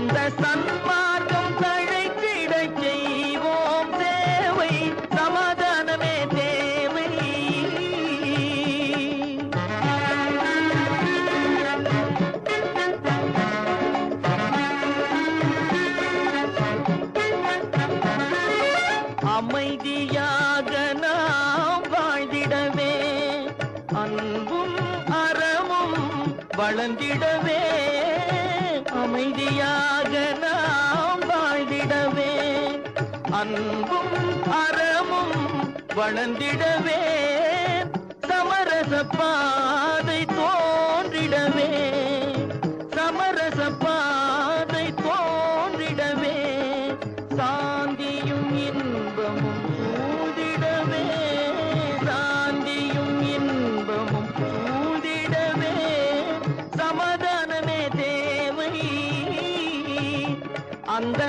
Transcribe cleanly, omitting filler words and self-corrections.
அந்த சன்மார்க்கம் தழைத்திடச் செய்வோம் சேவை, சமாதானமே தேவை. அமைதியாக நாம் வாழ்ந்திடவே, அன்பும் அறமும் வளர்ந்திடவே. அமைதியாக நாம் வாழ்ந்திடவே, அன்பும் அறமும் வளர்ந்திடவே. சமரச பாதை தோன்றிடவே, சமரச பாதை தோன்றிடவே. சாந்தியும் இன்பமும் சூழ்ந்திடவே, சாந்தியும் இன்பமும் சூழ்ந்திடவே. சமாதானமே தேவை. அந்த